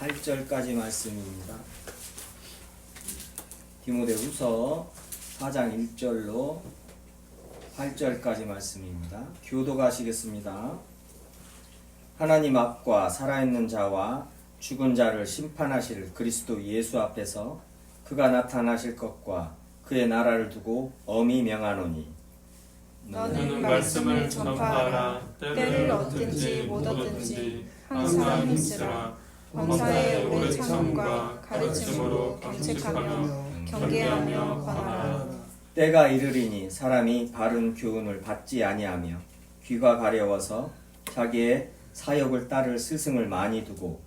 8절까지 말씀입니다. 디모데후서 4장 1절로 8절까지 말씀입니다. 교독하시겠습니다. 하나님 앞과 살아있는 자와 죽은 자를 심판하실 그리스도 예수 앞에서 그가 나타나실 것과 그의 나라를 두고 엄히 명하노니 너는 말씀을 전파하라. 때를 얻든지 못 얻든지 항상 힘쓰라. 범사에 오래 참음과 가르침으로 경책하며 경계하며 권하라. 때가 이르리니 사람이 바른 교훈을 받지 아니하며 귀가 가려워서 자기의 사역을 따를 스승을 많이 두고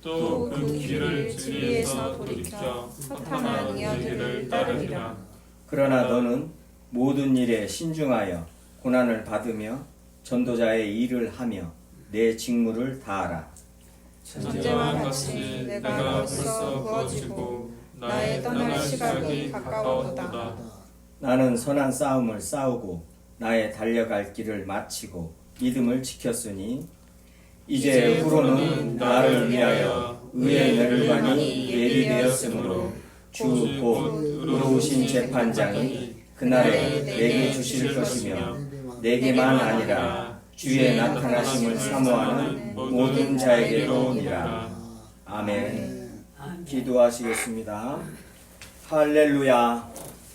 또 그 길을 진리에서 돌이켜 허탄한 이야기를 따르리라. 그러나 너는 모든 일에 신중하여 고난을 받으며 전도자의 일을 하며 내 직무를 다하라. 전제와 같이 내가 벌써 구워지고 나의 떠날 시각이 가까웠도다. 나는 선한 싸움을 싸우고 나의 달려갈 길을 마치고 믿음을 지켰으니 이제 후로는 나를 위하여 의의 멸관이 예비되었으므로 주 곧 의로우신 재판장이 그날에 내게 주실 것이며 내게만 아니라 주의 나타나심을 사모하는 모든 자에게로니라. 아멘. 기도하시겠습니다. 할렐루야.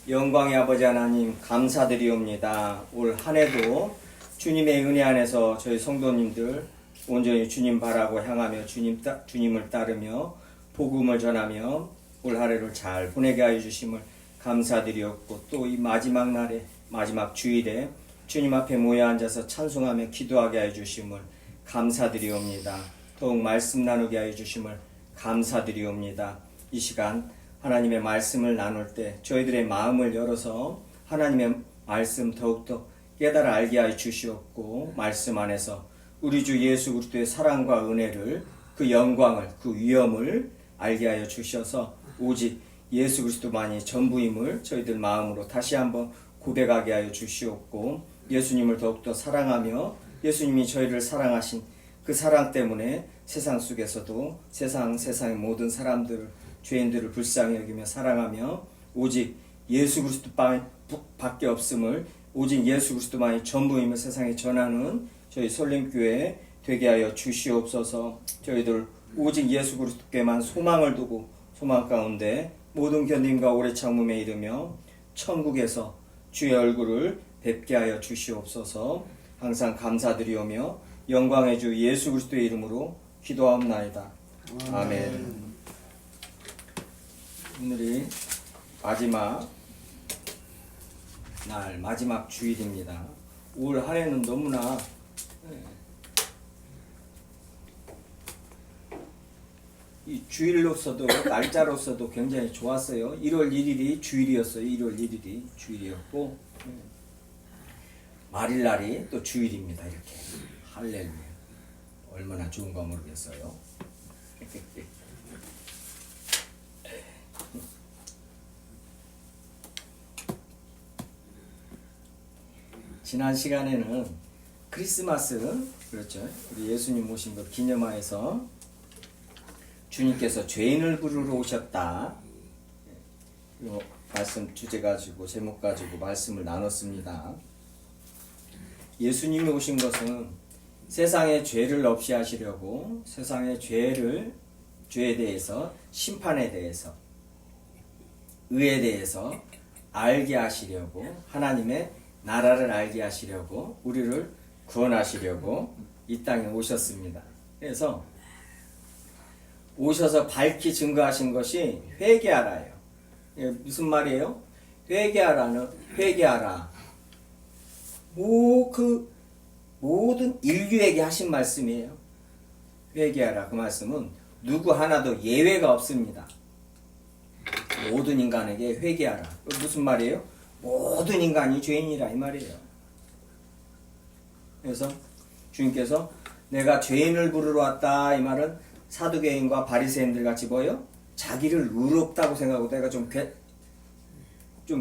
영광의 아버지 하나님 감사드리옵니다. 올 한 해도 주님의 은혜 안에서 저희 성도님들 온전히 주님 바라고 향하며 주님을 따르며 복음을 전하며 올 한 해를 잘 보내게 하여 주심을 감사드리옵고 또 이 마지막 날에 마지막 주일에 주님 앞에 모여 앉아서 찬송하며 기도하게 하여 주심을 감사드리옵니다. 더욱 말씀 나누게 하여 주심을 감사드리옵니다. 이 시간 하나님의 말씀을 나눌 때 저희들의 마음을 열어서 하나님의 말씀 더욱더 깨달아 알게 하여 주시옵고 말씀 안에서 우리 주 예수 그리스도의 사랑과 은혜를 그 영광을 그 위엄을 알게 하여 주셔서 오직 예수 그리스도만이 전부임을 저희들 마음으로 다시 한번 고백하게 하여 주시옵고 예수님을 더욱더 사랑하며 예수님이 저희를 사랑하신 그 사랑 때문에 세상 속에서도 세상의 모든 사람들을 죄인들을 불쌍히 여기며 사랑하며 오직 예수 그리스도 밖에 없음을 오직 예수 그리스도만이 전부임을 세상에 전하는 저희 설림교회 되게 하여 주시옵소서. 저희들 오직 예수 그리스도께만 소망을 두고 소망 가운데 모든 견딤과 오래 참음에 이르며 천국에서 주의 얼굴을 뵙게 하여 주시옵소서. 항상 감사드리오며 영광의 주 예수 그리스도의 이름으로 기도하옵나이다. 아멘. 오늘이 마지막 날 마지막 주일입니다. 올 한 해는 너무나 이 주일로서도 날짜로서도 굉장히 좋았어요. 1월 1일이 주일이었어요. 1월 1일이 주일이었고 말일날이 또 주일입니다. 이렇게 할렐루야. 얼마나 좋은가 모르겠어요. 지난 시간에는 크리스마스 그렇죠. 우리 예수님 오신 것 기념하여서 주님께서 죄인을 부르러 오셨다. 이 말씀 주제 가지고 제목 가지고 말씀을 나눴습니다. 예수님이 오신 것은 세상의 죄를 없이 하시려고 세상의 죄에 대해서 심판에 대해서 의에 대해서 알게 하시려고 하나님의 나라를 알게 하시려고 우리를 구원하시려고 이 땅에 오셨습니다. 그래서 오셔서 밝히 증거하신 것이 회개하라예요. 무슨 말이에요? 회개하라. 그 모든 인류에게 하신 말씀이에요. 회개하라. 그 말씀은 누구 하나도 예외가 없습니다. 모든 인간에게 회개하라. 무슨 말이에요? 모든 인간이 죄인이라 이 말이에요. 그래서 주님께서 내가 죄인을 부르러 왔다 이 말은 사두개인과 바리새인들 같이 뭐예요? 자기를 의롭다고 생각하고 내가 좀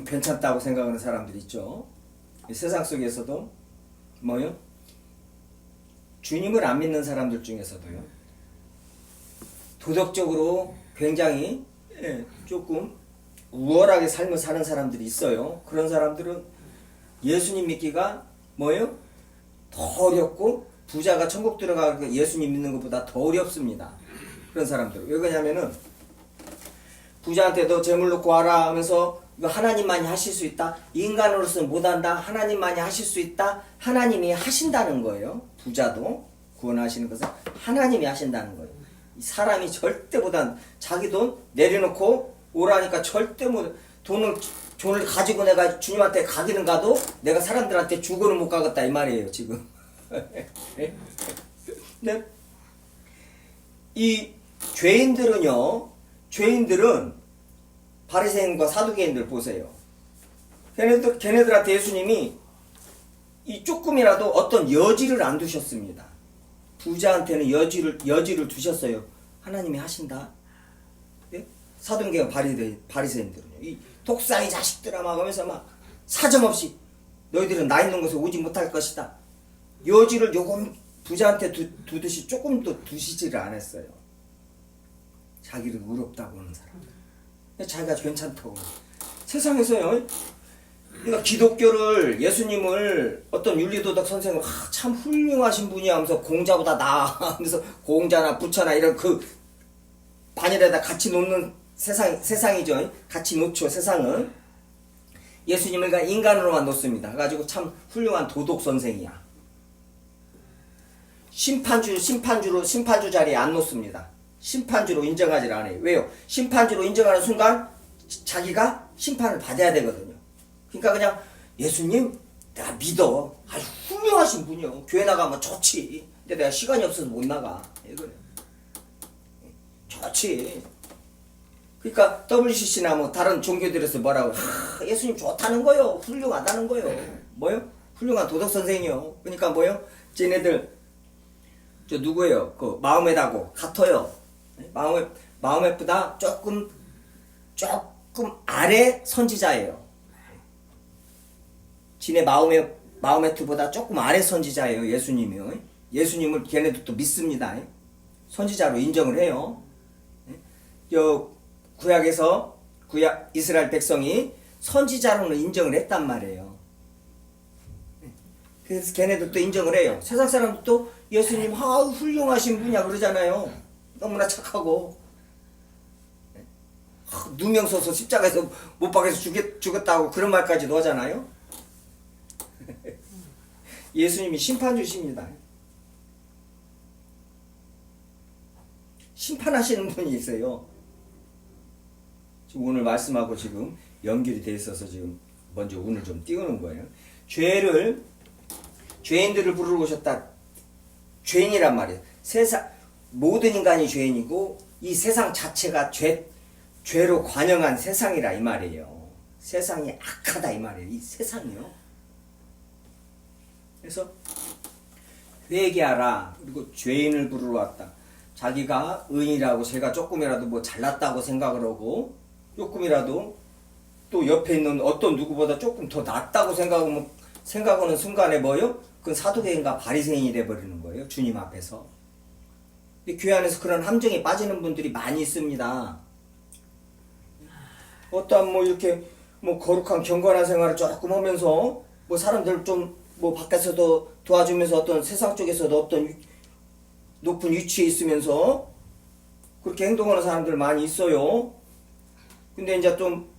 괜찮다고 생각하는 사람들 있죠. 세상 속에서도 뭐요? 주님을 안 믿는 사람들 중에서도요. 도덕적으로 굉장히 조금 우월하게 삶을 사는 사람들이 있어요. 그런 사람들은 예수님 믿기가 뭐예요? 더 어렵고 부자가 천국 들어가고 예수님 믿는 것보다 더 어렵습니다. 그런 사람들. 왜 그러냐면은 부자한테 너 재물 놓고 와라 하면서 이거 하나님만이 하실 수 있다. 인간으로서는 못한다. 하나님만이 하실 수 있다. 하나님이 하신다는 거예요. 부자도 구원하시는 것은 하나님이 하신다는 거예요. 사람이 절대 못한 자기 돈 내려놓고 오라니까 절대 못 돈을 가지고 내가 주님한테 가기는 가도 내가 사람들한테 주고는 못 가겠다 이 말이에요 지금. 네? 이 죄인들은 바리새인과 사두개인들 보세요. 걔네들한테 예수님이 이 조금이라도 어떤 여지를 안 두셨습니다. 부자한테는 여지를 두셨어요. 하나님이 하신다. 예? 사두개와 바리새인들은요. 이 독사의 자식들아 막 하면서 막 사정없이 너희들은 나 있는 곳에 오지 못할 것이다. 여지를 요금 부자한테 두듯이 조금도 두시지를 않았어요. 자기를 의롭다고 하는 사람. 자기가 괜찮다고. 세상에서요. 그러니까 기독교를 예수님을 어떤 윤리도덕 선생을 참 훌륭하신 분이야 하면서 공자보다 나아 하면서 공자나 부처나 이런 그 반열에다 같이 놓는 세상이죠. 같이 놓죠 세상은. 예수님을 그냥 인간으로만 놓습니다. 그래가지고 참 훌륭한 도덕 선생이야. 심판주 자리에 안 놓습니다. 심판주로 인정하지 않아요. 왜요? 심판주로 인정하는 순간 자기가 심판을 받아야 되거든요. 그러니까 그냥 예수님 내가 믿어. 아주 훌륭하신 분이요. 교회 나가면 좋지. 근데 내가 시간이 없어서 못 나가. 왜 그래? 좋지. 그러니까 WCC나 뭐 다른 종교들에서 뭐라고 예수님 좋다는 거요. 훌륭하다는 거요. 뭐요? 훌륭한 도덕 선생이요. 그러니까 뭐요? 쟤네들 저 누구예요? 그 마음에다고 같아요. 마음에보다 조금 아래 선지자예요. 지네 마음에트보다 조금 아래 선지자예요. 예수님이요. 예수님을 걔네들도 믿습니다. 선지자로 인정을 해요. 구약 이스라엘 백성이 선지자로는 인정을 했단 말이에요. 그래서 걔네들도 인정을 해요. 세상 사람들도 예수님 훌륭하신 분이야 그러잖아요. 너무나 착하고 누명 써서 십자가에서 못 박아서 죽였다고 그런 말까지도 하잖아요. 예수님이 심판주십니다. 심판하시는 분이 있어요. 지금 오늘 말씀하고 지금 연결이 돼 있어서 지금 먼저 운을 좀 띄우는 거예요. 죄인들을 부르러 오셨다. 죄인이란 말이에요. 모든 인간이 죄인이고 이 세상 자체가 죄로 관영한 세상이라 이 말이에요. 세상이 악하다 이 말이에요. 이 세상이요. 그래서 회개하라. 그리고 죄인을 부르러 왔다. 자기가 의인이라고 제가 조금이라도 뭐 잘났다고 생각을 하고 조금이라도 또 옆에 있는 어떤 누구보다 조금 더 낫다고 생각하는 순간에 뭐요? 그건 사두개인과 바리새인이 돼버리는 거예요. 주님 앞에서. 근데 교회 안에서 그런 함정에 빠지는 분들이 많이 있습니다. 어떠한 뭐 이렇게 뭐 거룩한 경건한 생활을 조금 하면서 뭐 사람들 좀 뭐 밖에서도 도와주면서 어떤 세상 쪽에서도 어떤 높은 위치에 있으면서 그렇게 행동하는 사람들 많이 있어요. 근데 이제 좀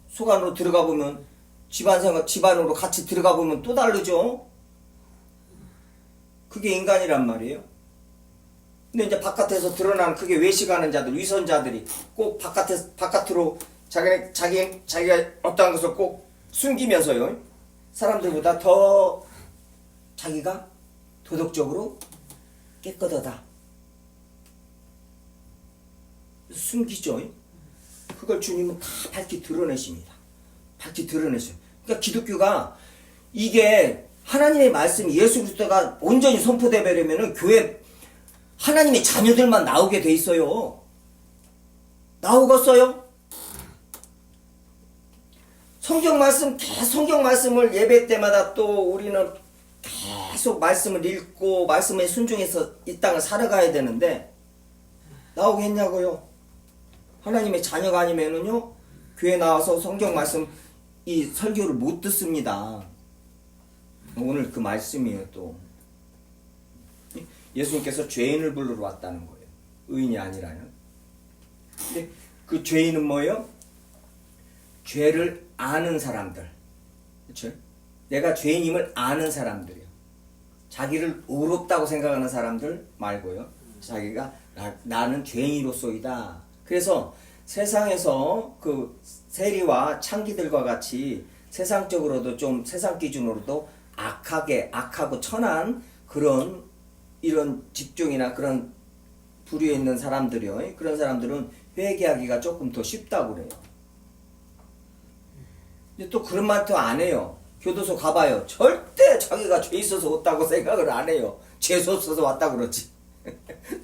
속 안으로 들어가 보면 집안으로 같이 들어가 보면 또 다르죠. 그게 인간이란 말이에요. 근데 이제 바깥에서 드러난 그게 외식하는 자들, 위선자들이 꼭 바깥으로 자기가 어떠한 것을 꼭 숨기면서요. 사람들보다 더 자기가 도덕적으로 깨끗하다. 숨기죠. 그걸 주님은 다 밝히 드러내십니다. 밝히 드러내셔요. 그러니까 기독교가 이게 하나님의 말씀이 예수 그리스도가 온전히 선포되려면은 교회 하나님의 자녀들만 나오게 돼 있어요. 나오겠어요? 성경 말씀을 예배 때마다 또 우리는 계속 말씀을 읽고 말씀에 순종해서 이 땅을 살아가야 되는데 나오겠냐고요? 하나님의 자녀가 아니면은요, 교회 나와서 성경 말씀, 이 설교를 못 듣습니다. 오늘 그 말씀이에요, 또. 예수님께서 죄인을 부르러 왔다는 거예요. 의인이 아니라요. 근데 그 죄인은 뭐예요? 죄를 아는 사람들. 그렇죠? 내가 죄인임을 아는 사람들이요. 자기를 의롭다고 생각하는 사람들 말고요. 자기가 나는 죄인으로서이다. 그래서 세상에서 그 세리와 창기들과 같이 세상적으로도 좀 세상 기준으로도 악하고 천한 그런 이런 직종이나 그런 부류에 있는 사람들이요. 그런 사람들은 회개하기가 조금 더 쉽다고 그래요. 근데 또 그런 말도 안 해요. 교도소 가봐요. 절대 자기가 죄 있어서 왔다고 생각을 안 해요. 죄수 없어서 왔다고 그러지.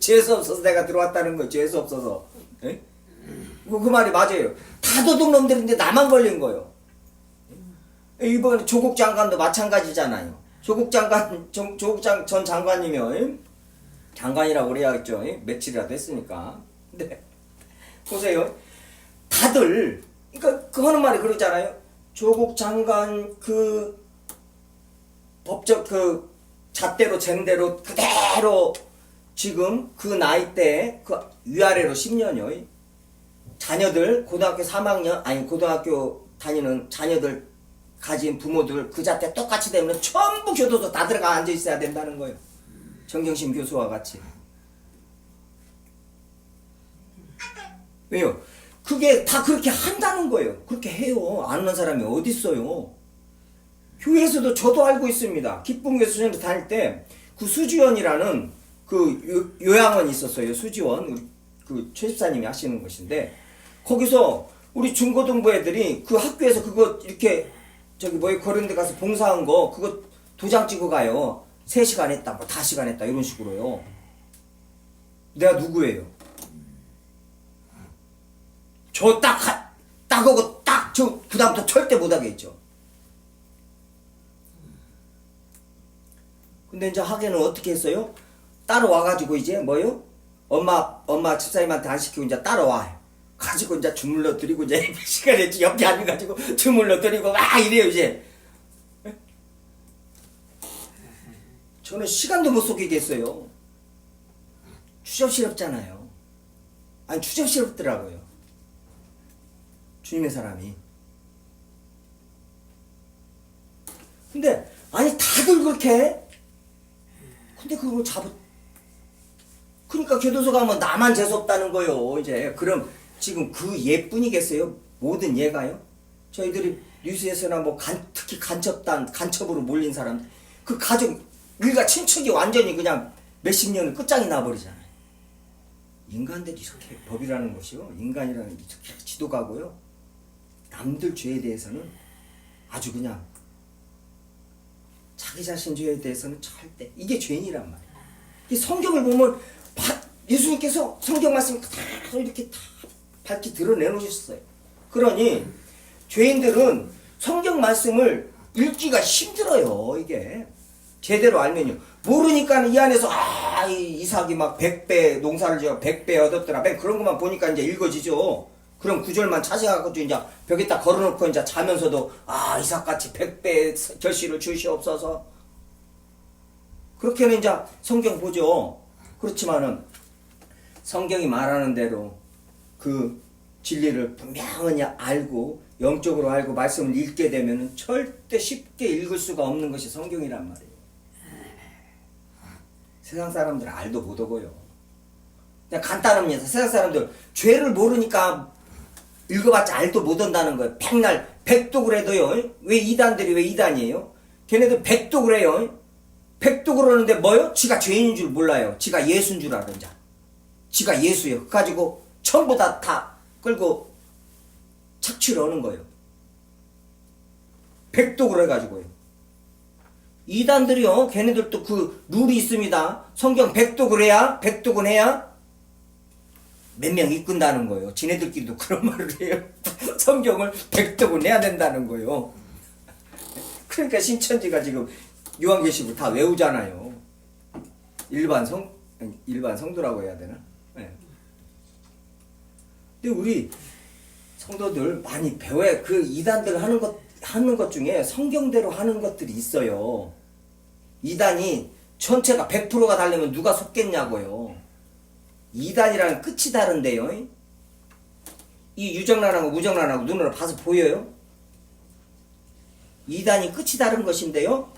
죄수 없어서 내가 들어왔다는 거예요. 죄수 없어서. 에? 그 말이 맞아요. 다 도둑놈들인데 나만 걸린 거예요. 이번 조국 장관도 마찬가지잖아요. 조국 전 장관이면 장관이라고 그래야겠죠. 며칠이라도 했으니까. 근데 보세요. 다들 그러니까 그 하는 말이 그러잖아요. 조국 장관 그 법적 그 잣대로 쟁대로 그대로 지금 그 나이 때 그 위아래로 10년이요. 자녀들 고등학교 3학년 아니 고등학교 다니는 자녀들 가진 부모들 그 잣대 똑같이 되면 전부 교도소 다 들어가 앉아 있어야 된다는 거예요. 정경심 교수와 같이. 왜요? 그게 다 그렇게 한다는 거예요. 그렇게 해요. 아는 사람이 어디 있어요? 교회에서도 저도 알고 있습니다. 기쁨교회 수련회 다닐 때 그 수지원이라는 그 요양원이 있었어요. 수지원 그 최집사님이 하시는 것인데 거기서 우리 중고등부 애들이 그 학교에서 그거 이렇게 저기 뭐에 그런 데 가서 봉사한 거 그거 도장 찍어 가요. 3시간 했다, 뭐 5시간 했다 이런 식으로요. 내가 누구예요? 저 딱 하고 딱 저 그다음부터 절대 못 하겠죠. 근데 이제 하기는 어떻게 했어요? 따라와가지고 이제 뭐요? 엄마 집사님한테 안 시키고 이제 따라와요. 가지고 이제 주물러 드리고 이제 시간에 옆에 앉아가지고 주물러 드리고 막 이래요 이제. 저는 시간도 못 속이겠어요. 추접스럽잖아요. 아니 추접스럽더라고요. 주님의 사람이. 근데 아니 다들 그렇게 해? 근데 그걸 그러니까 교도소 가면 나만 재수없다는 거요. 이제 그럼 지금 그 예뿐이겠어요? 모든 예가요? 저희들이 뉴스에서나 뭐 특히 간첩으로 몰린 사람 그 가족 일가 친척이 완전히 그냥 몇십 년을 끝장이 나버리잖아요. 인간들이 이렇게 법이라는 것이요. 인간이라는 게 이렇게 지도가고요. 남들 죄에 대해서는 아주 그냥 자기 자신 죄에 대해서는 절대 이게 죄인이란 말이에요. 이 성경을 보면 예수님께서 성경 말씀을 다 이렇게 다 밝히 드러내놓으셨어요. 그러니 죄인들은 성경 말씀을 읽기가 힘들어요. 이게 제대로 알면요. 모르니까 이 안에서 이삭이 막 100배 농사를 지어 100배 얻었더라. 그런 것만 보니까 이제 읽어지죠. 그런 구절만 찾아가지고 이제 벽에다 걸어놓고 이제 자면서도 이삭같이 100배 결실을 주시옵소서. 그렇게는 이제 성경 보죠. 그렇지만은 성경이 말하는 대로 그 진리를 분명히 알고 영적으로 알고 말씀을 읽게 되면은 절대 쉽게 읽을 수가 없는 것이 성경이란 말이에요. 세상 사람들은 알도 못하고요. 그냥 간단합니다. 세상 사람들 죄를 모르니까 읽어봤자 알도 못한다는 거예요. 백날 백독을 해도요. 왜 이단들이 왜 이단이에요? 걔네들 백독을 해요. 백독을 하는데 뭐요? 지가 죄인인 줄 몰라요. 지가 예수인 줄 알아. 이제. 지가 예수예요. 가지고 전부 다 끌고 착취를 하는 거예요. 백독을 해가지고요. 이단들이요. 걔네들도 그 룰이 있습니다. 성경 백독은 해야 몇 명 이끈다는 거예요. 지네들끼리도 그런 말을 해요. 성경을 백독은 해야 된다는 거예요. 그러니까 신천지가 지금 요한계시록 다 외우잖아요. 일반 성도라고 해야 되나? 네. 근데 우리 성도들 많이 배워야 그 이단들 하는 것 중에 성경대로 하는 것들이 있어요. 이단이 전체가 100%가 다르면 누가 속겠냐고요. 이단이랑 끝이 다른데요. 이 유정란하고 무정란하고 눈으로 봐서 보여요? 이단이 끝이 다른 것인데요.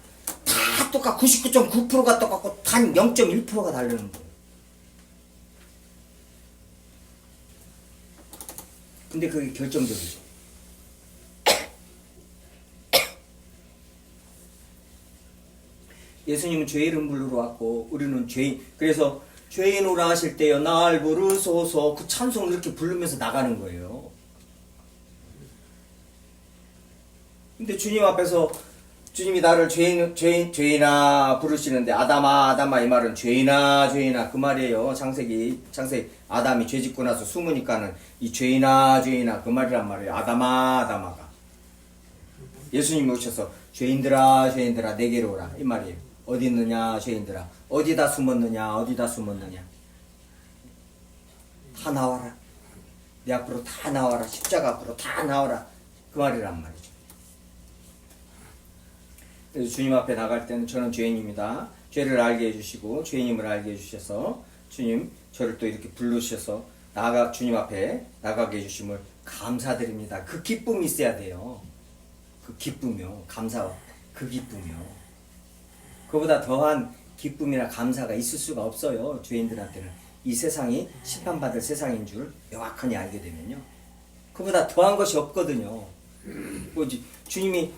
다 똑같고 99.9%가 똑같고 단 0.1%가 다르는 거예요. 근데 그게 결정적이죠. 예수님은 죄 이름 부르러 왔고 우리는 죄인. 그래서 죄인으로 하실 때요 날 부르소서 그 찬송을 이렇게 부르면서 나가는 거예요. 근데 주님 앞에서 주님이 나를 죄인아 부르시는데 아담아 이 말은 죄인아 그 말이에요. 창세기 아담이 죄 짓고 나서 숨으니까는 이 죄인아 그 말이란 말이에요. 아담아가 예수님이 오셔서 죄인들아 내게로 오라 이 말이에요. 어디 있느냐 죄인들아 어디다 숨었느냐 다 나와라 내 앞으로 다 나와라 십자가 앞으로 다 나와라 그 말이란 말이죠. 그래서 주님 앞에 나갈 때는 저는 죄인입니다. 죄를 알게 해주시고 죄인임을 알게 해주셔서 주님 저를 또 이렇게 부르셔서 주님 앞에 나가게 해주심을 감사드립니다. 그 기쁨이 있어야 돼요. 그 기쁨이요. 감사와 그 기쁨이요. 그보다 더한 기쁨이나 감사가 있을 수가 없어요. 죄인들한테는. 이 세상이 심판받을 세상인 줄 명확하게 알게 되면요. 그보다 더한 것이 없거든요. 뭐지? 주님이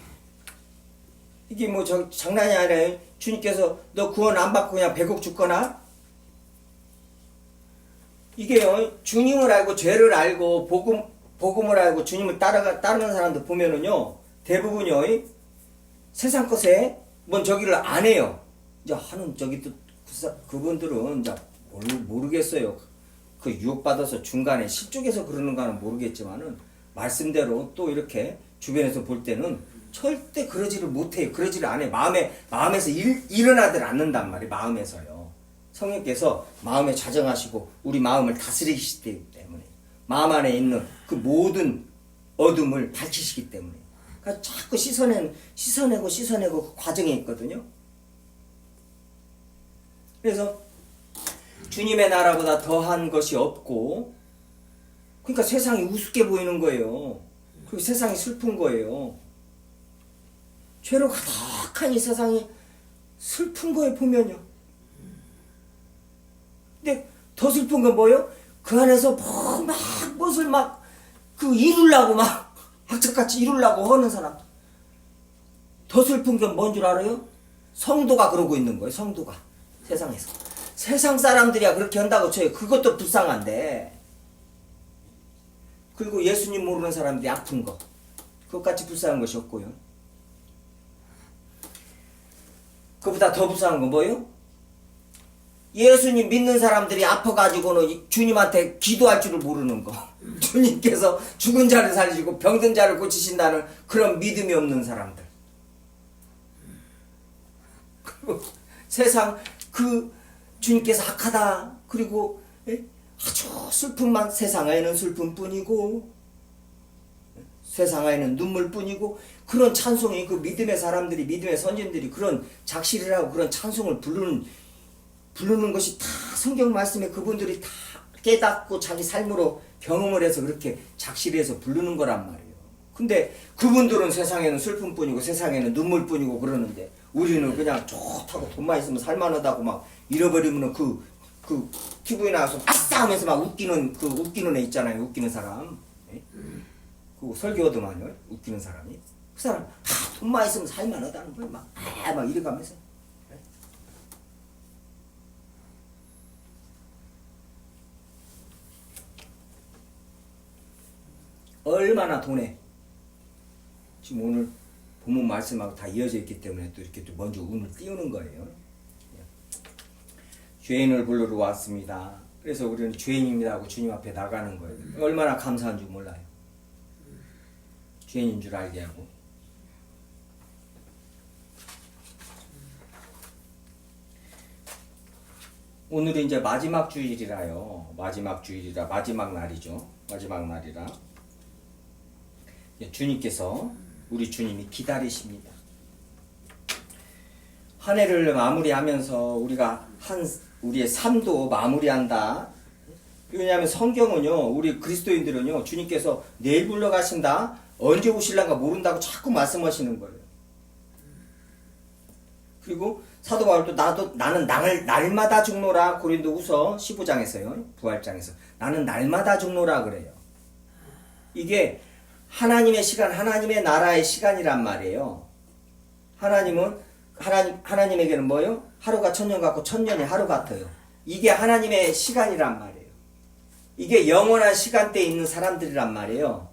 이게 뭐 장난이 아니라 주님께서 너 구원 안 받고 그냥 배국 죽거나 이게요 주님을 알고 죄를 알고 복음을 알고 주님을 따르는 사람들 보면은요 대부분요 세상 것에 뭔 저기를 안 해요. 이제 하는 저기 또 그분들은 이제 모르겠어요. 그 유혹받아서 중간에 실족해서 그러는가는 모르겠지만은 말씀대로 또 이렇게 주변에서 볼 때는 절대 그러지를 못해요. 그러지를 안 해요. 마음에서 일어나들 않는단 말이에요. 마음에서요. 성령께서 마음에 자정하시고 우리 마음을 다스리시기 때문에 마음 안에 있는 그 모든 어둠을 밝히시기 때문에 그러니까 자꾸 씻어내고 그 과정이 있거든요. 그래서 주님의 나라보다 더한 것이 없고 그러니까 세상이 우습게 보이는 거예요. 그리고 세상이 슬픈 거예요. 죄로 가득한 이 세상이 슬픈 거에 보면요. 근데 더 슬픈 건 뭐예요? 그 안에서 무엇을 이루려고 악착같이 이루려고 하는 사람. 더 슬픈 건 뭔 줄 알아요? 성도가 그러고 있는 거예요. 성도가 세상에서. 세상 사람들이야 그렇게 한다고 쳐요. 그것도 불쌍한데. 그리고 예수님 모르는 사람들이 아픈 거. 그것같이 불쌍한 것이 없고요. 그보다 더 불쌍한 건 뭐예요? 예수님 믿는 사람들이 아파가지고는 주님한테 기도할 줄을 모르는 거. 주님께서 죽은 자를 살리시고 병든 자를 고치신다는 그런 믿음이 없는 사람들. 그리고 세상 주님께서 악하다. 그리고 아주 슬픔만 세상에는 슬픔뿐이고 세상에는 눈물뿐이고 그런 찬송이 그 믿음의 사람들이 믿음의 선진들이 그런 작실이라고 그런 찬송을 부르는 것이 다 성경 말씀에 그분들이 다 깨닫고 자기 삶으로 경험을 해서 그렇게 작실해서 부르는 거란 말이에요. 근데 그분들은 세상에는 슬픔뿐이고 세상에는 눈물뿐이고 그러는데 우리는 그냥 좋다고 돈만 있으면 살만하다고 막 잃어버리면 그 TV에 나와서 아싸 하면서 막 웃기는 애 있잖아요. 웃기는 사람. 그 설교하더만요. 웃기는 사람이. 그 사람 돈만 있으면 살만하다는 거예요. 막 이래가면서. 얼마나 돈에 지금 오늘 본문 말씀하고 다 이어져 있기 때문에 또 이렇게 또 먼저 운을 띄우는 거예요. 죄인을 부르러 왔습니다. 그래서 우리는 죄인입니다 하고 주님 앞에 나가는 거예요. 얼마나 감사한 줄 몰라요. 죄인인 줄 알게 하고. 오늘은 이제 마지막 주일이라요. 마지막 주일이라 마지막 날이죠. 마지막 날이라 주님께서 우리 주님이 기다리십니다. 한 해를 마무리하면서 우리가 우리의 삶도 마무리한다. 왜냐하면 성경은요, 우리 그리스도인들은요, 주님께서 내일 불러가신다, 언제 오실란가 모른다고 자꾸 말씀하시는 거예요. 그리고 사도 바울도 나는 날마다 죽노라. 고린도후서 15장에서요, 부활장에서 나는 날마다 죽노라 그래요. 이게 하나님의 시간, 하나님의 나라의 시간이란 말이에요. 하나님에게는 뭐예요? 하루가 천년 같고 천년이 하루 같아요. 이게 하나님의 시간이란 말이에요. 이게 영원한 시간대에 있는 사람들이란 말이에요.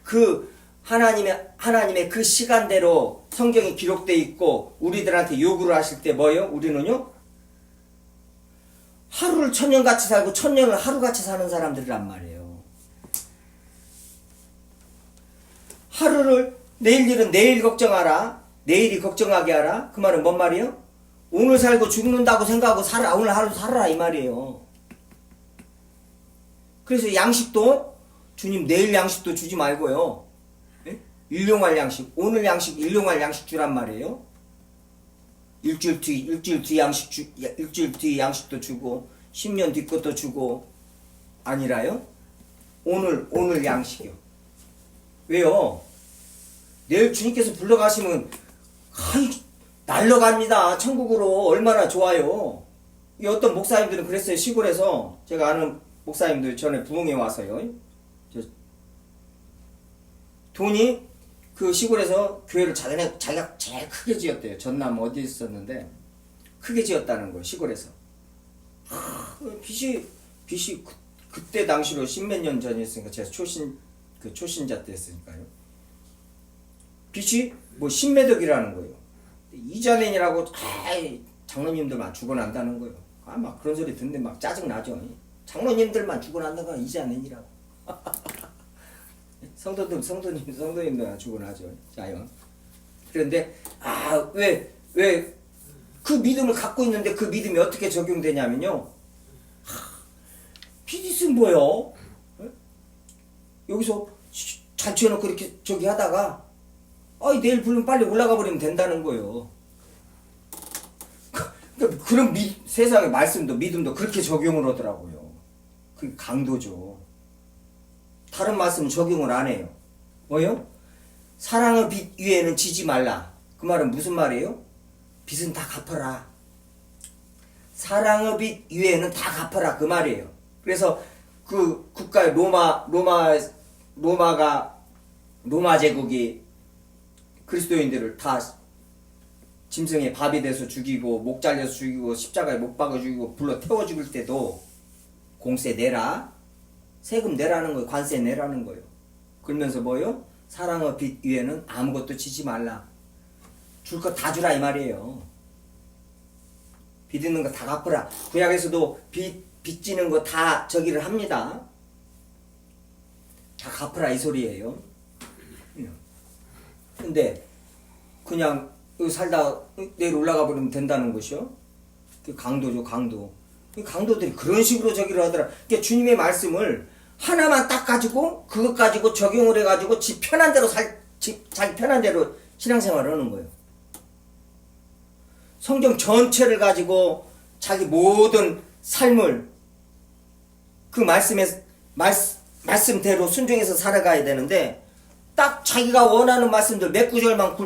그 하나님의 그 시간대로 성경이 기록되어 있고 우리들한테 요구를 하실 때 뭐예요? 우리는요? 하루를 천년같이 살고 천년을 하루같이 사는 사람들이란 말이에요. 하루를 내일 일은 내일 걱정하라. 내일이 걱정하게 하라. 그 말은 뭔 말이에요? 오늘 살고 죽는다고 생각하고 살아. 오늘 하루 살아라 이 말이에요. 그래서 양식도 주님 내일 양식도 주지 말고요. 일용할 양식, 오늘 양식, 일용할 양식 주란 말이에요. 일주일 뒤 양식도 주고 10년 뒤 것도 주고 아니라요. 오늘 양식이요. 왜요? 내일 주님께서 불러가시면 날려갑니다. 천국으로. 얼마나 좋아요. 이 어떤 목사님들은 그랬어요. 시골에서 제가 아는 목사님들 전에 부흥에 와서요. 돈이 그 시골에서 교회를 자기가 제일 크게 지었대요. 전남 어디에 있었는데 크게 지었다는 거예요. 시골에서. 빚이 그때 당시로 십몇 년 전이었으니까 제가 초신자 때 했으니까요. 빚이 뭐 십매덕이라는 거예요. 이자 내니라고 장로님들만 죽어난다는 거예요. 막 그런 소리 듣는데 막 짜증나죠. 장로님들만 죽어난다고 이자 내니라고. 성도님들만 죽어나죠. 자연. 그런데 왜 그 믿음을 갖고 있는데 그 믿음이 어떻게 적용되냐면요. 빚 있으면 뭐요? 여기서 잘 치워놓고 이렇게 저기 하다가 내일 부르면 빨리 올라가 버리면 된다는 거예요. 그런 세상의 말씀도 믿음도 그렇게 적용을 하더라고요. 그게 강도죠. 다른 말씀은 적용을 안 해요. 뭐요? 사랑의 빚 위에는 지지 말라. 그 말은 무슨 말이에요? 빚은 다 갚아라. 사랑의 빚 위에는 다 갚아라. 그 말이에요. 그래서 그 국가의 로마 제국이 그리스도인들을 다 짐승의 밥이 돼서 죽이고 목 잘려서 죽이고 십자가에 못 박아 죽이고 불러 태워 죽일 때도 공세 내라. 세금 내라는 거예요. 관세 내라는 거예요. 그러면서 뭐요? 사랑의 빚 위에는 아무것도 지지 말라. 줄 거 다 주라 이 말이에요. 빚 있는 거 다 갚으라. 구약에서도 빚 지는 거 다 저기를 합니다. 다 갚으라 이 소리예요. 근데 그냥 여기 살다 내일 올라가 버리면 된다는 것이요. 그 강도죠, 강도. 강도들이 그런 식으로 저기를 하더라. 그러니까 주님의 말씀을 하나만 딱 가지고 그것 가지고 적용을 해가지고 지 편한 대로 자기 편한 대로 신앙생활을 하는 거예요. 성경 전체를 가지고 자기 모든 삶을 그 말씀대로 순종해서 살아가야 되는데 딱 자기가 원하는 말씀들 몇 구절만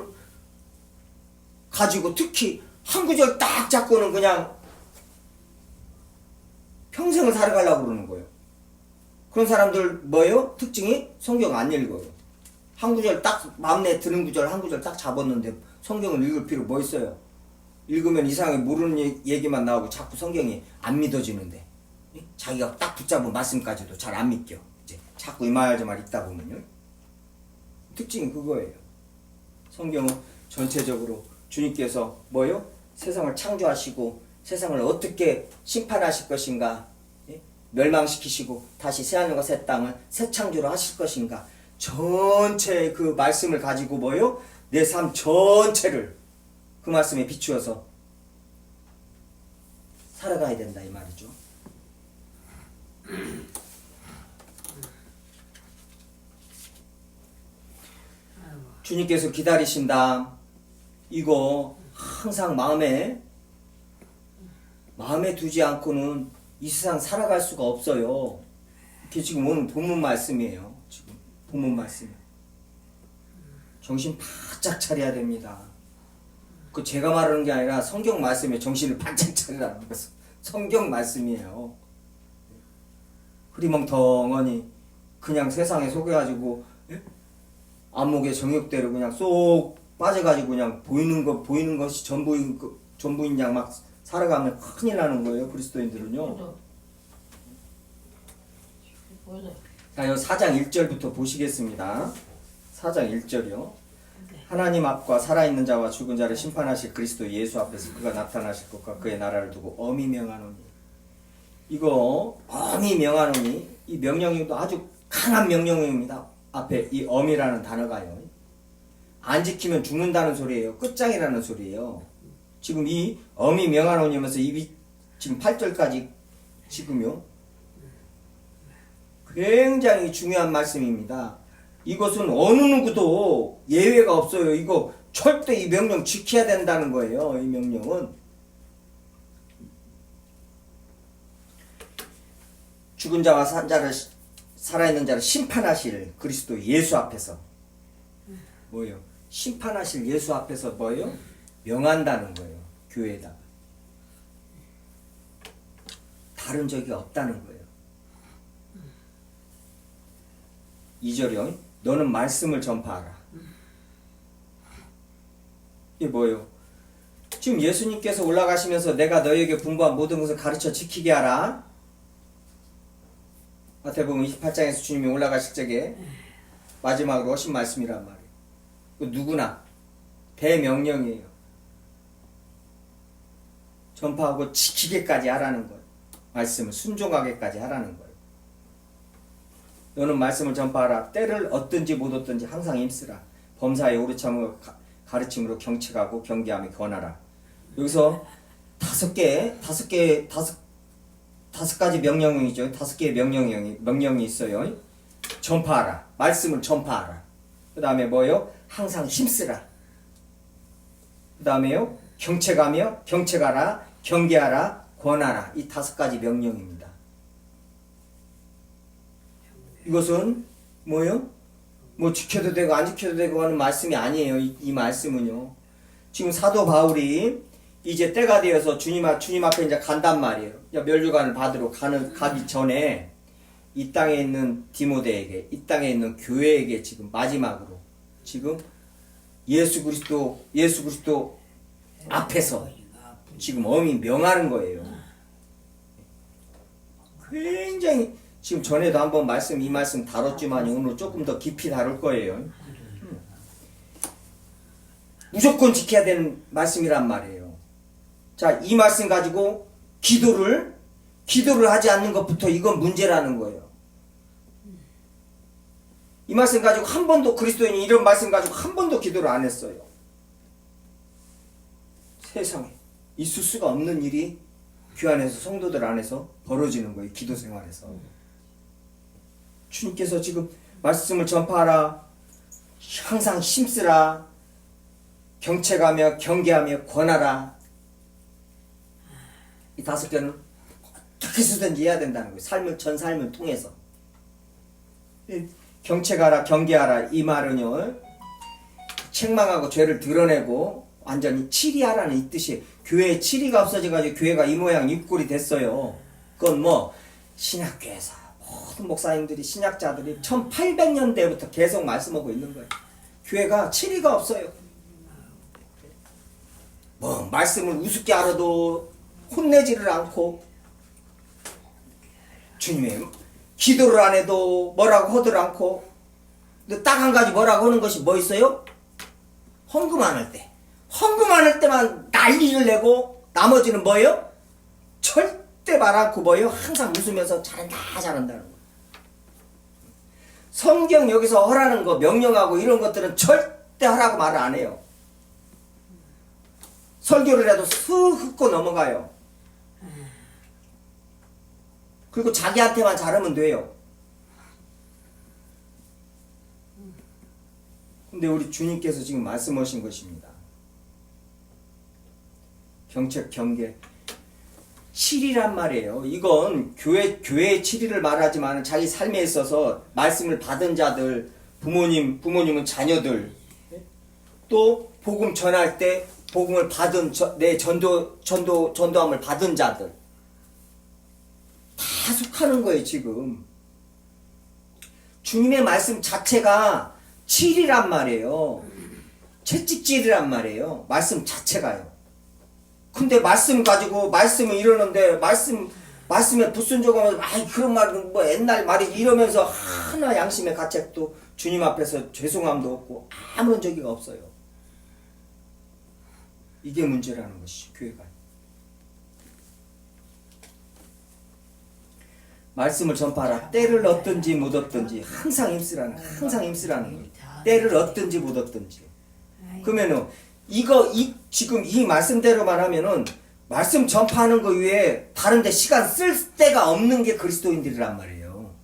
가지고 특히 한 구절 딱 잡고는 그냥 평생을 살아가려고 그러는 거예요. 그런 사람들 뭐예요? 특징이 성경 안 읽어요. 한 구절 딱 마음에 드는 구절 한 구절 딱 잡았는데 성경을 읽을 필요 뭐 있어요? 읽으면 이상하게 모르는 얘기만 나오고 자꾸 성경이 안 믿어지는데 자기가 딱 붙잡은 말씀까지도 잘 안 믿겨. 이제 자꾸 이 말 저 말 읽다 보면요. 특징이 그거예요. 성경은 전체적으로 주님께서 뭐요? 세상을 창조하시고 세상을 어떻게 심판하실 것인가, 멸망시키시고 다시 새하늘과 새 땅을 새 창조로 하실 것인가, 전체 그 말씀을 가지고 뭐요? 내 삶 전체를 그 말씀에 비추어서 살아가야 된다 이 말이죠. 주님께서 기다리신다. 이거 항상 마음에 두지 않고는 이 세상 살아갈 수가 없어요. 이게 지금 오늘 본문 말씀이에요. 지금 본문 말씀. 정신 바짝 차려야 됩니다. 그 제가 말하는 게 아니라 성경 말씀에 정신을 바짝 차리라는 거죠. 성경 말씀이에요. 흐리멍텅하니 그냥 세상에 속여가지고 안목의 정욕대로 그냥 쏙 빠져가지고 그냥 보이는 것이 전부인 양 막 살아가면 큰일 나는 거예요. 그리스도인들은요. 자, 요 4장 1절부터 보시겠습니다. 4장 1절이요. 하나님 앞과 살아있는 자와 죽은 자를 심판하실 그리스도 예수 앞에서 그가 나타나실 것과 그의 나라를 두고 엄히 명하노니. 이거 엄히 명하노니 이 명령도 아주 강한 명령입니다. 앞에 이 엄이라는 단어가요. 안 지키면 죽는다는 소리예요. 끝장이라는 소리예요. 지금 이 엄히 명하노니면서 지금 8절까지 지금요. 굉장히 중요한 말씀입니다. 이것은 어느 누구도 예외가 없어요. 이거 절대 이 명령 지켜야 된다는 거예요. 이 명령은. 죽은 자와 산 자를 살아있는 자를 심판하실 그리스도 예수 앞에서 뭐예요? 심판하실 예수 앞에서 뭐예요? 명한다는 거예요. 교회에다가. 다른 적이 없다는 거예요. 2절이요. 너는 말씀을 전파하라. 이게 뭐예요? 지금 예수님께서 올라가시면서 내가 너희에게 분부한 모든 것을 가르쳐 지키게 하라. 마태복음 28장에서 주님이 올라가실 적에 마지막으로 하신 말씀이란 말이에요. 누구나 대명령이에요. 전파하고 지키게까지 하라는 거예요. 말씀을 순종하게까지 하라는 거예요. 너는 말씀을 전파하라. 때를 얻든지 못 얻든지 항상 힘쓰라. 범사에 오르참으로 가르침으로 경책하고 경계하며 권하라. 여기서 다섯 가지 명령이죠. 5개의 명령이 있어요. 전파하라. 말씀을 전파하라. 그 다음에 뭐예요? 항상 힘쓰라. 그 다음에요. 경책하라. 경계하라. 권하라. 이 5가지 명령입니다. 이것은 뭐예요? 뭐 지켜도 되고 안 지켜도 되고 하는 말씀이 아니에요. 이 말씀은요. 지금 사도 바울이 이제 때가 되어서 주님 앞에 이제 간단 말이에요. 멸류관을 받으러 가기 전에 이 땅에 있는 디모데에게, 이 땅에 있는 교회에게 지금 마지막으로 지금 예수 그리스도 앞에서 지금 엄히 명하는 거예요. 굉장히 지금 전에도 한번 이 말씀 다뤘지만 오늘 조금 더 깊이 다룰 거예요. 무조건 지켜야 되는 말씀이란 말이에요. 자, 이 말씀 가지고 기도를 하지 않는 것부터 이건 문제라는 거예요. 이 말씀 가지고 한 번도 그리스도인이 이런 말씀 가지고 한 번도 기도를 안 했어요. 세상에 있을 수가 없는 일이 교회 안에서 성도들 안에서 벌어지는 거예요. 기도 생활에서. 주님께서 지금 말씀을 전파하라. 항상 힘쓰라. 경책하며 경계하며 권하라. 이 5개는 어떻게 쓰든지 해야 된다는 거예요. 전 삶을 통해서. 경책하라, 경계하라. 이 말은요, 책망하고 죄를 드러내고 완전히 치리하라는 이 뜻이에요. 교회에 치리가 없어져가지고 교회가 이 모양 이 꼴이 됐어요. 그건 뭐 신약교회에서 모든 목사님들이 신약자들이 1800년대부터 계속 말씀하고 있는 거예요. 교회가 치리가 없어요. 뭐 말씀을 우습게 알아도 혼내지를 않고 주님의 기도를 안 해도 뭐라고 하들 않고 딱 한 가지 뭐라고 하는 것이 뭐 있어요? 헌금 안 할 때만 난리를 내고 나머지는 뭐예요? 절대 말 않고 뭐예요? 항상 웃으면서 잘한다는 거예요. 성경 여기서 하라는 거 명령하고 이런 것들은 절대 하라고 말을 안 해요. 설교를 해도 슥 훑고 넘어가요. 그리고 자기한테만 잘하면 돼요. 근데 우리 주님께서 지금 말씀하신 것입니다. 경책, 경계. 7이란 말이에요. 이건 교회의 7일을 말하지만 자기 삶에 있어서 말씀을 받은 자들, 부모님은 자녀들, 또 복음 전할 때 복음을 받은 내 전도함을 받은 자들 다 속하는 거예요. 지금 주님의 말씀 자체가 7이란 말이에요. 채찍질이란 말이에요. 말씀 자체가요. 근데 말씀 가지고 말씀을 이러는데 말씀에 불순종하면서 그런 말은 뭐 옛날 말이지 이러면서 하나 양심의 가책도 주님 앞에서 죄송함도 없고 아무런 적이가 없어요. 이게 문제라는 것이 교회가. 말씀을 전파하라. 때를 얻든지 못 얻든지 항상 힘쓰라는 거예요. 때를 얻든지 못 얻든지. 그러면은 지금 이 말씀대로만 하면은 말씀 전파하는 거 외에 다른 데 시간 쓸 데가 없는 게 그리스도인들이란 말이에요.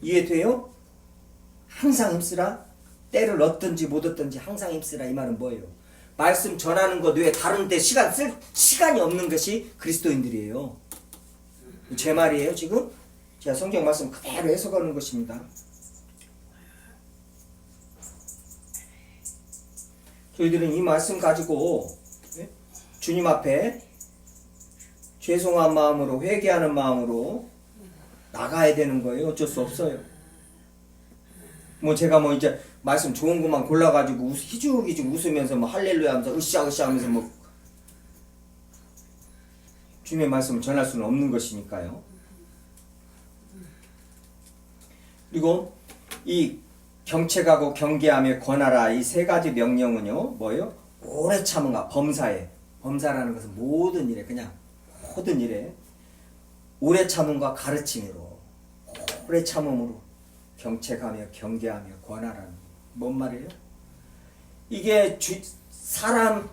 이해돼요? 항상 힘쓰라. 때를 얻든지 못 얻든지 항상 힘쓰라. 이 말은 뭐예요? 말씀 전하는 것 외에 다른 데 시간 쓸 시간이 없는 것이 그리스도인들이에요. 제 말이에요, 지금? 제가 성경 말씀 그대로 해석하는 것입니다. 저희들은 이 말씀 가지고 주님 앞에 죄송한 마음으로 회개하는 마음으로 나가야 되는 거예요. 어쩔 수 없어요. 뭐 제가 뭐 이제 말씀 좋은 것만 골라가지고 희죽희죽 웃으면서 뭐 할렐루야 하면서 으쌰으쌰 하면서 뭐 주님의 말씀을 전할 수는 없는 것이니까요. 그리고 이 경책하고 경계하며 권하라 이 세 가지 명령은요 뭐예요? 오래 참음과 범사라는 것은 모든 일에 그냥 모든 일에 오래 참음과 가르침으로 오래 참음으로 경책하며 경계하며 권하라는 뭔 말이에요? 이게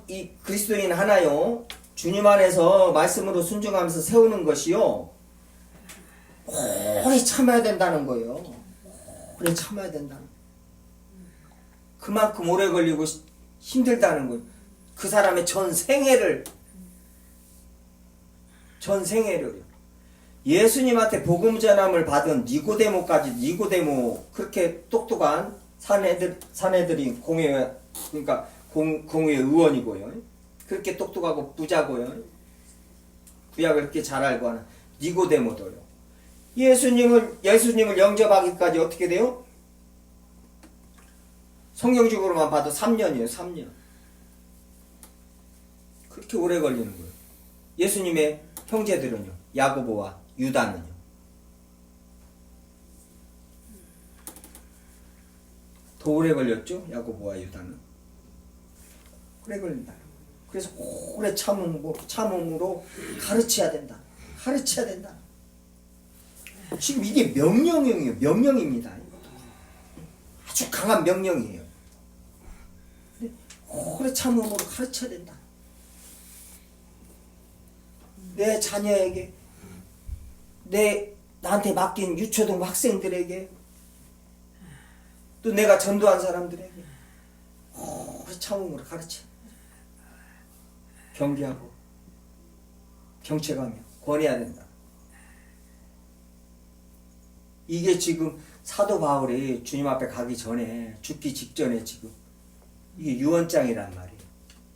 이 그리스도인 하나요 주님 안에서 말씀으로 순종하면서 세우는 것이요 오래 참아야 된다는 거예요. 오래 참아야 된다는 거예요. 그만큼 오래 걸리고 힘들다는 거예요. 그 사람의 전 생애를 예수님한테 복음 전함을 받은 니고데모 그렇게 똑똑한 사내들이 그러니까 공회 의원이고요. 그렇게 똑똑하고 부자고요. 구약을 그렇게 잘 알고 하는 니고데모도요. 예수님을 영접하기까지 어떻게 돼요? 성경적으로만 봐도 3년이에요. 3년. 그렇게 오래 걸리는 거예요. 예수님의 형제들은요. 야고보와 유다는요. 더 오래 걸렸죠. 야고보와 유다는. 오래 걸린다. 그래서 오래 참음으로 가르쳐야 된다. 지금 이게 명령입니다. 아주 강한 명령이에요. 오래 참음으로 가르쳐야 된다. 내 자녀에게, 나한테 맡긴 유초등 학생들에게, 또 내가 전도한 사람들에게 오래 참음으로 가르쳐. 경계하고 경책하며 권해야 된다. 이게 지금 사도 바울이 주님 앞에 가기 전에 죽기 직전에 지금 이게 유언장이란 말이에요.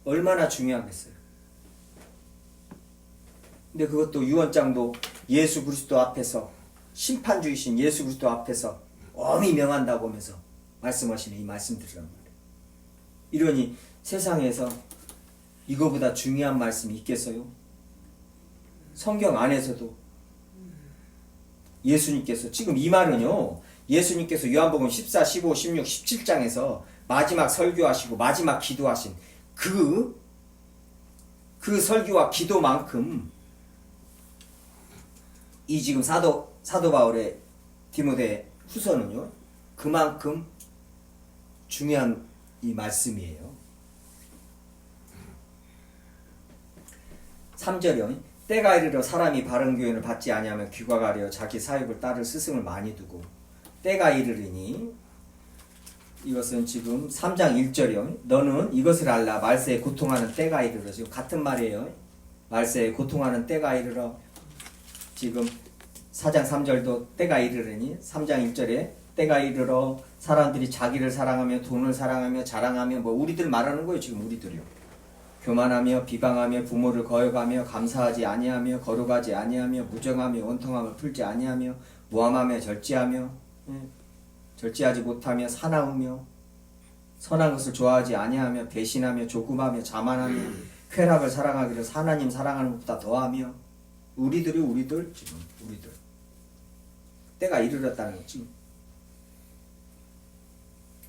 얼마나 중요하겠어요. 근데 그것도 유언장도 예수 그리스도 앞에서 심판주이신 예수 그리스도 앞에서 엄히 명한다고 하면서 말씀하시는 이 말씀들이란 말이에요. 이러니 세상에서 이거보다 중요한 말씀이 있겠어요? 성경 안에서도 예수님께서 지금 이 말은요. 예수님께서 요한복음 14, 15, 16, 17장에서 마지막 설교하시고 마지막 기도하신 그 설교와 기도만큼 이 지금 사도 바울의 디모데 후서는요. 그만큼 중요한 이 말씀이에요. 3절이요. 때가 이르러 사람이 바른 교훈을 받지 아니하면 귀가 가려 자기 사육을 따를 스승을 많이 두고 때가 이르리니 이것은 지금 3장 1절이요. 너는 이것을 알라. 말세에 고통하는 때가 이르러. 지금 같은 말이에요. 말세에 고통하는 때가 이르러. 지금 4장 3절도 때가 이르르니 3장 1절에 때가 이르러 사람들이 자기를 사랑하며 돈을 사랑하며 자랑하며 뭐 우리들 말하는 거예요. 지금 우리들이요. 교만하며 비방하며 부모를 거역하며 감사하지 아니하며 거룩하지 아니하며 무정하며 원통함을 풀지 아니하며 모함하며 절제하며 절제하지 못하며 사나우며 선한 것을 좋아하지 아니하며 배신하며 조금하며 자만하며 쾌락을 사랑하기를 하나님 사랑하는 것보다 더하며 우리들 지금 우리들 때가 이르렀다는 거지.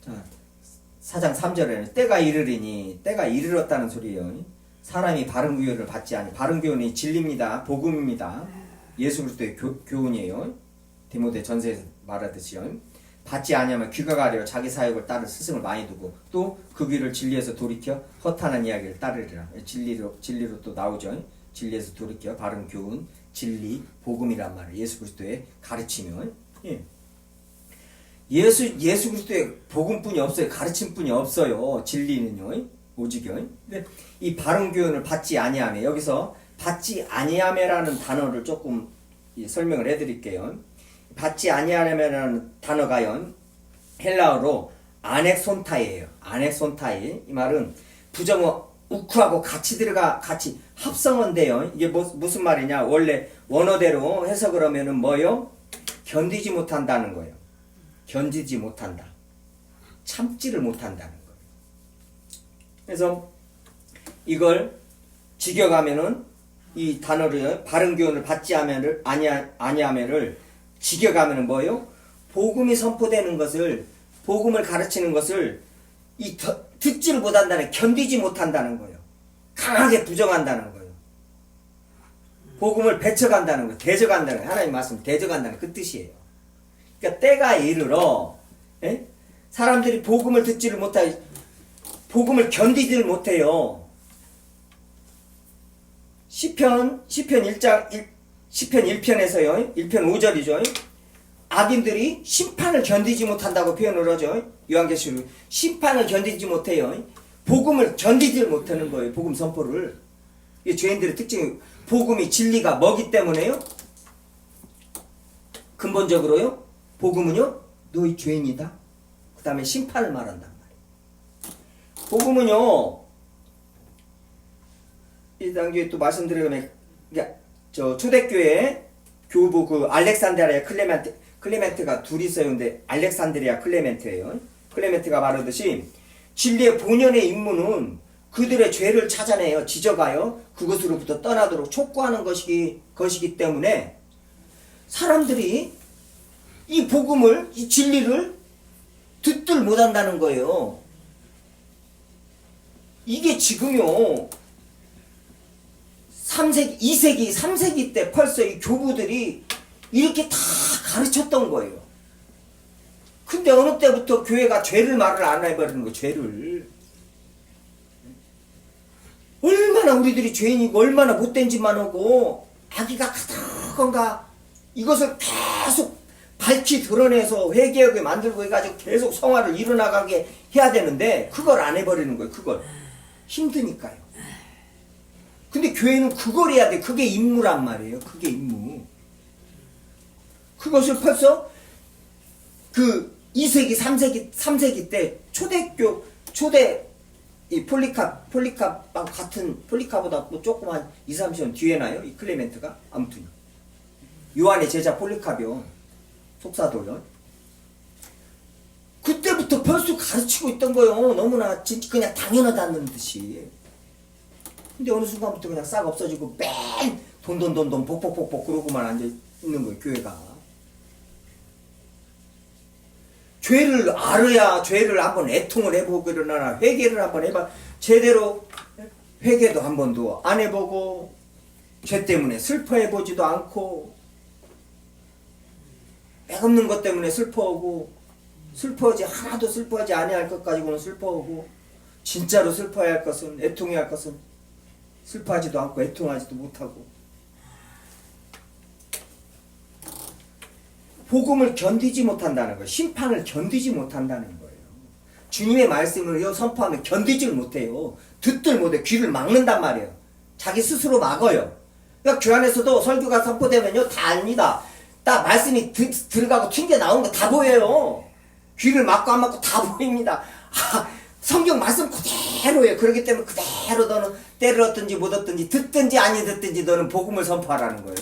자, 4장 3절에는 때가 이르리니 때가 이르렀다는 소리예요. 사람이 바른 교훈을 받지 아니 바른 교훈이 진리입니다. 복음입니다. 예수 그리스도의 교훈이에요. 디모데 전서에서 말하듯이요. 받지 아니하면 귀가 가려 자기 사역을 따를 스승을 많이 두고 또 그 귀를 진리에서 돌이켜 허탄한 이야기를 따르리라. 진리로 또 나오죠. 진리에서 돌이켜 바른 교훈, 진리, 복음이란 말이에요. 예수 그리스도의 가르침이요. 예. 예수 그리스도의 복음뿐이 없어요. 가르침뿐이 없어요. 진리는요. 오직요. 근데 이 바른 교훈을 받지 아니하며 여기서 받지 아니하며라는 단어를 조금 설명을 해드릴게요. 받지 아니하며라는 단어가요. 헬라어로 아넥손타이예요. 아넥손타이. 이 말은 부정어 우크하고 같이 들어가 같이 합성어인데요. 이게 무슨 말이냐? 원래 원어대로 해석을 하면은 뭐요? 견디지 못한다는 거예요. 견디지 못한다. 참지를 못한다는 거예요. 그래서 이걸 직역하면은 이 단어를 바른 교훈을 받지 아니하면을 직역하면은 뭐예요? 복음이 선포되는 것을 복음을 가르치는 것을 듣지를 못한다는 견디지 못한다는 거예요. 강하게 부정한다는 거예요. 복음을 배척한다는 거예요. 대적한다는 거예요. 하나님 말씀 대적한다는 그 뜻이에요. 그러니까 때가 이르러 사람들이 복음을 듣지를 못하고 복음을 견디지를 못해요. 시편 1편에서요. 1편 5절이죠. 악인들이 심판을 견디지 못한다고 표현을 하죠. 요한계시록 심판을 견디지 못해요. 복음을 견디지 못하는 거예요. 복음 선포를. 이게 죄인들의 특징이 복음이 진리가 뭐기 때문에요. 근본적으로요. 복음은요. 너희 죄인이다. 그 다음에 심판을 말한단 말이에요. 복음은요. 이 단계에 또 말씀드리면 저 초대교회 교부 그 알렉산드리아 클레멘트가 둘이 있어요. 근데 알렉산드리아 클레멘트예요. 클레멘트가 말하듯이 진리의 본연의 임무는 그들의 죄를 찾아내요. 지적하여 그것으로부터 떠나도록 촉구하는 것이기 때문에 사람들이 이 복음을 이 진리를 듣들 못한다는 거예요. 이게 지금요 3세기, 2세기, 3세기 때 벌써 이 교부들이 이렇게 다 가르쳤던 거예요. 근데 어느 때부터 교회가 죄를 말을 안 해버리는 거예요. 죄를. 얼마나 우리들이 죄인이고 얼마나 못된 짓만 하고 악의가 가득한가 이것을 계속 밝히 드러내서 회개하게 만들고 해가지고 계속 성화를 이뤄나가게 해야 되는데 그걸 안 해버리는 거예요. 그걸. 힘드니까요. 근데 교회는 그걸 해야 돼. 그게 임무란 말이에요. 그게 임무. 그것을 벌써 그 2세기, 3세기 때 초대 이 폴리캅하고 같은 폴리캅보다 뭐 조금 한 2, 30년 뒤에 나요. 이 클레멘트가. 아무튼 요한의 제자 폴리캅이요. 속사도요. 그때부터 벌써 가르치고 있던 거예요. 너무나 진짜 그냥 당연하다는 듯이. 근데 어느 순간부터 그냥 싹 없어지고 맨 돈 복복복복 그러고만 앉아 있는 거예요. 교회가. 죄를 알아야 죄를 한번 애통을 해보고 일어나나 회개를 한번 해봐. 제대로 회개도 한 번도 안 해보고 죄 때문에 슬퍼해보지도 않고 애없는 것 때문에 슬퍼하고 하나도 슬퍼하지 아니할 것 가지고는 슬퍼하고 진짜로 슬퍼해야 할 것은 애통해야 할 것은 슬퍼하지도 않고 애통하지도 못하고 복음을 견디지 못한다는 거예요. 심판을 견디지 못한다는 거예요. 주님의 말씀을요 선포하면 견디질 못해요. 듣들 못해. 귀를 막는단 말이에요. 자기 스스로 막어요. 그러니까 교회 안에서도 설교가 선포되면요 다 압니다. 딱 말씀이 들어가고 튕겨 나오는 거 다 보여요. 귀를 막고 안 막고 다 보입니다. 성경 말씀 그대로예요. 그렇기 때문에 그대로 너는 때를 얻든지 못 얻든지 듣든지 아니 듣든지 너는 복음을 선포하라는 거예요.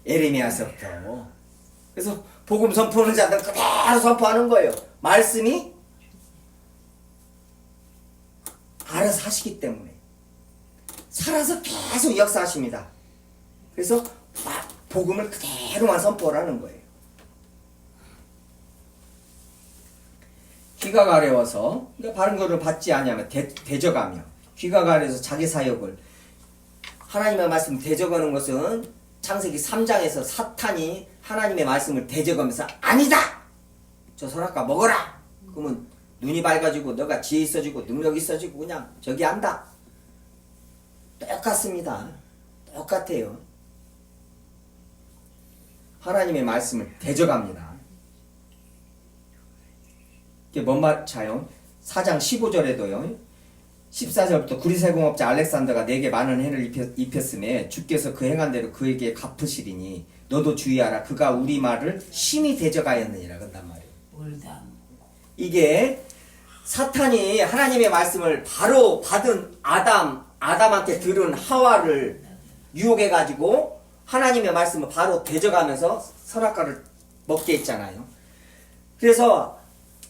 예레미야서부터. 그래서 복음 선포하는 자들은 그대로 선포하는 거예요. 말씀이 알아서 하시기 때문에. 살아서 계속 역사하십니다. 그래서 복음을 그대로만 선포하라는 거예요. 귀가 가려워서 그러니까 바른 것을 받지 아니하면 대적하며 귀가 가려서 자기 사역을 하나님의 말씀을 대적하는 것은 창세기 3장에서 사탄이 하나님의 말씀을 대적하면서 아니다! 저 선악과 먹어라! 그러면 눈이 밝아지고 너가 지혜 있어지고 능력 있어지고 그냥 저기 한다. 똑같습니다. 똑같아요. 하나님의 말씀을 대적합니다. 이게 뭔 말이에요? 4장 15절에도요. 14절부터 구리세공업자 알렉산더가 내게 많은 해를 입혔음에 주께서 그 행한 대로 그에게 갚으시리니 너도 주의하라. 그가 우리 말을 심히 대적하였느니라. 그런단 말이에요. 이게 사탄이 하나님의 말씀을 바로 받은 아담한테 들은 하와를 유혹해가지고 하나님의 말씀을 바로 대적하면서 선악과를 먹게 했잖아요. 그래서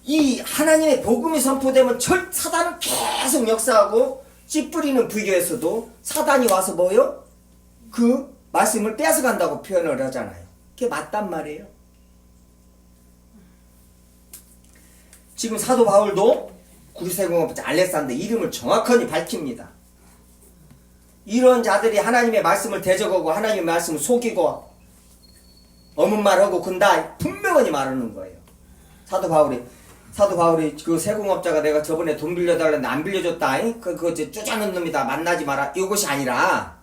이 하나님의 복음이 선포되면 사단은 계속 역사하고 씨 뿌리는 불교에서도 사단이 와서 뭐요? 그 말씀을 뺏어간다고 표현을 하잖아요. 그게 맞단 말이에요. 지금 사도 바울도 구리세공업자 알렉산더 이름을 정확하게 밝힙니다. 이런 자들이 하나님의 말씀을 대적하고 하나님의 말씀을 속이고 어문 말하고 근다 분명히 말하는 거예요. 사도 바울이 그 세공업자가 내가 저번에 돈 빌려달라는데 안 빌려줬다. 그거 쪼잔한 놈이다. 만나지 마라. 이것이 아니라